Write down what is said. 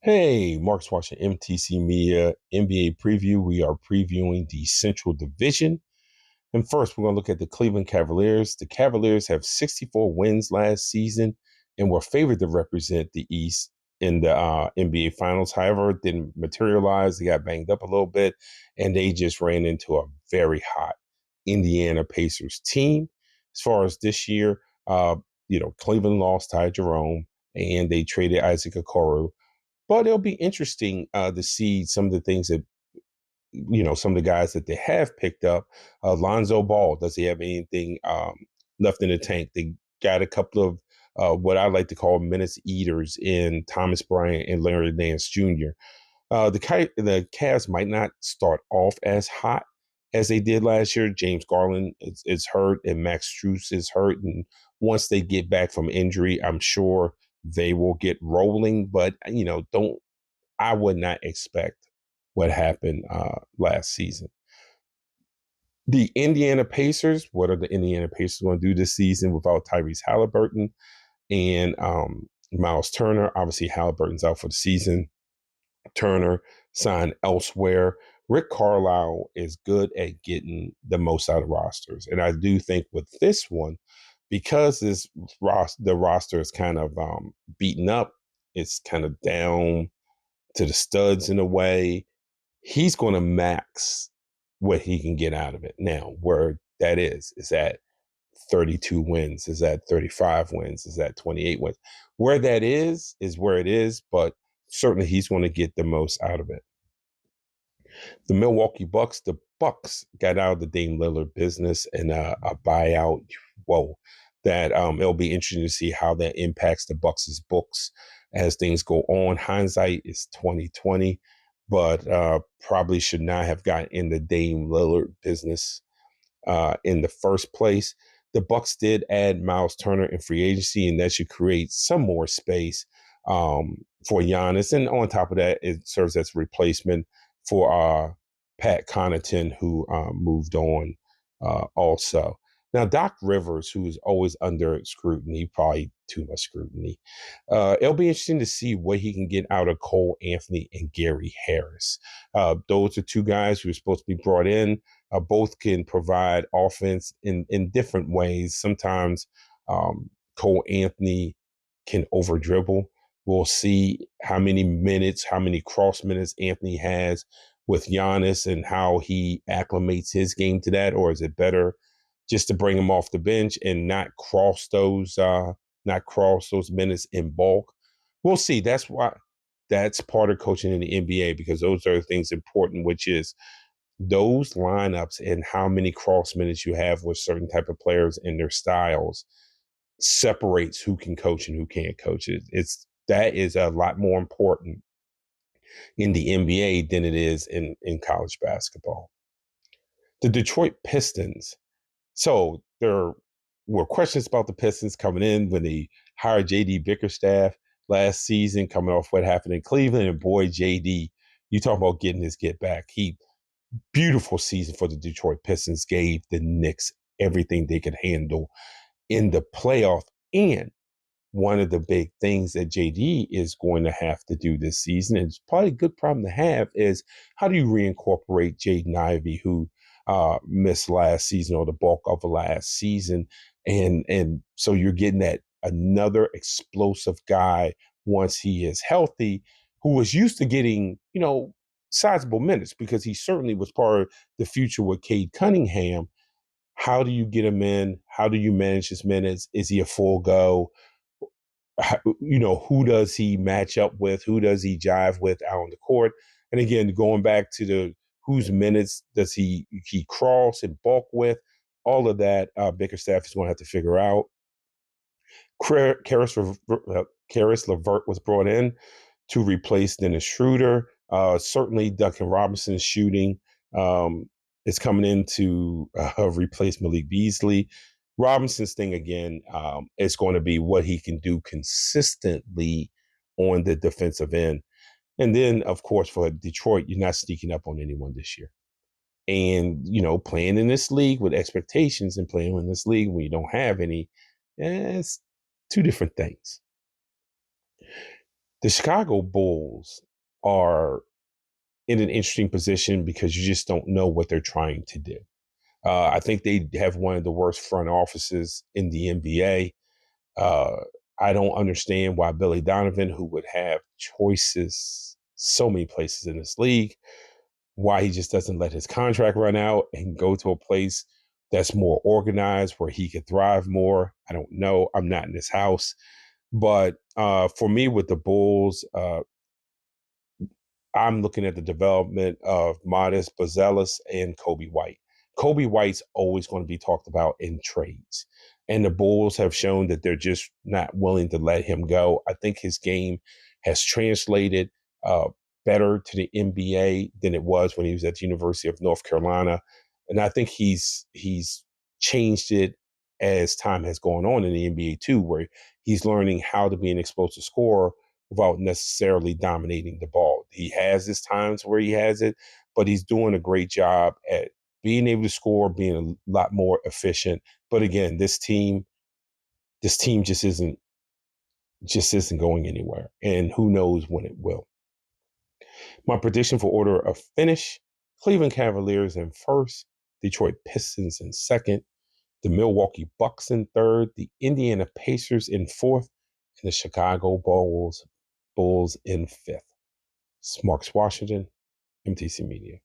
Hey, Mark's watching MTC Media NBA preview. We are previewing the Central Division. And first, we're going to look at the Cleveland Cavaliers. The Cavaliers have 64 wins last season and were favored to represent the East in the NBA Finals. However, it didn't materialize. They got banged up a little bit, and they just ran into a very hot Indiana Pacers team. As far as this year, Cleveland lost Ty Jerome, and they traded Isaac Okoro, but it'll be interesting to see some of the things that, some of the guys that they have picked up. Lonzo Ball, does he have anything left in the tank? They got a couple of what I like to call minutes eaters in Thomas Bryant and Larry Nance Jr. The Cavs might not start off as hot as they did last year. James Garland is hurt and Max Strus is hurt. And once they get back from injury, I'm sure they will get rolling. But, I would not expect what happened last season. The Indiana Pacers, what are the Indiana Pacers going to do this season without Tyrese Halliburton and Miles Turner? Obviously, Halliburton's out for the season. Turner signed elsewhere. Rick Carlisle is good at getting the most out of rosters. And I do think with this one, because the roster is kind of beaten up, it's kind of down to the studs in a way, he's going to max what he can get out of it. Now, where that is that 32 wins? Is that 35 wins? Is that 28 wins? Where that is where it is, but certainly he's going to get the most out of it. The Milwaukee Bucks, the Bucks got out of the Dame Lillard business and a buyout. Whoa, that it'll be interesting to see how that impacts the Bucks' books as things go on. Hindsight is 2020, but probably should not have gotten in the Dame Lillard business in the first place. The Bucks did add Miles Turner in free agency, and that should create some more space for Giannis. And on top of that, it serves as a replacement for Pat Connaughton, who moved on also. Now, Doc Rivers, who is always under scrutiny, probably too much scrutiny, it'll be interesting to see what he can get out of Cole Anthony and Gary Harris. Those are two guys who are supposed to be brought in. Both can provide offense in different ways. Sometimes Cole Anthony can over dribble. We'll see how many minutes, how many cross minutes Anthony has with Giannis and how he acclimates his game to that. Or is it better just to bring him off the bench and not cross those minutes in bulk? We'll see. That's part of coaching in the NBA, because those are things important, which is those lineups and how many cross minutes you have with certain type of players and their styles separates who can coach and who can't coach. That is a lot more important in the NBA than it is in college basketball. The Detroit Pistons. So there were questions about the Pistons coming in when they hired J.D. Bickerstaff last season, coming off what happened in Cleveland. And boy, J.D., you talk about getting his get back. Beautiful season for the Detroit Pistons, gave the Knicks everything they could handle in the playoff. And one of the big things that JD is going to have to do this season, and it's probably a good problem to have, is how do you reincorporate Jaden Ivey, who missed last season or the bulk of the last season. And so you're getting that another explosive guy once he is healthy, who was used to getting, sizable minutes, because he certainly was part of the future with Cade Cunningham. How do you get him in? How do you manage his minutes? Is he a full go? Who does he match up with? Who does he jive with out on the court? And again, going back to the whose minutes does he cross and bulk with? All of that, Bickerstaff is going to have to figure out. Caris LeVert was brought in to replace Dennis Schroeder. Certainly, Duncan Robinson's shooting is coming in to replace Malik Beasley. Robinson's thing, again, is going to be what he can do consistently on the defensive end. And then, of course, for Detroit, you're not sneaking up on anyone this year. And, playing in this league with expectations and playing in this league when you don't have any, it's two different things. The Chicago Bulls are in an interesting position because you just don't know what they're trying to do. I think they have one of the worst front offices in the NBA. Uh, I don't understand why Billy Donovan, who would have choices so many places in this league, why he just doesn't let his contract run out and go to a place that's more organized where he could thrive more. I don't know. I'm not in this house. But for me, with the Bulls, I'm looking at the development of Modest Bazelis and Kobe White. Kobe White's always going to be talked about in trades. And the Bulls have shown that they're just not willing to let him go. I think his game has translated uh, better to the NBA than it was when he was at the University of North Carolina. And I think he's changed it as time has gone on in the NBA too, where he's learning how to be an explosive scorer without necessarily dominating the ball. He has his times where he has it, but he's doing a great job at being able to score, being a lot more efficient. But again, this team just isn't going anywhere, and who knows when it will. My prediction for order of finish: Cleveland Cavaliers in first, Detroit Pistons in second, the Milwaukee Bucks in third, the Indiana Pacers in fourth, and the Chicago Bulls in fifth. Marks Washington, MTC Media.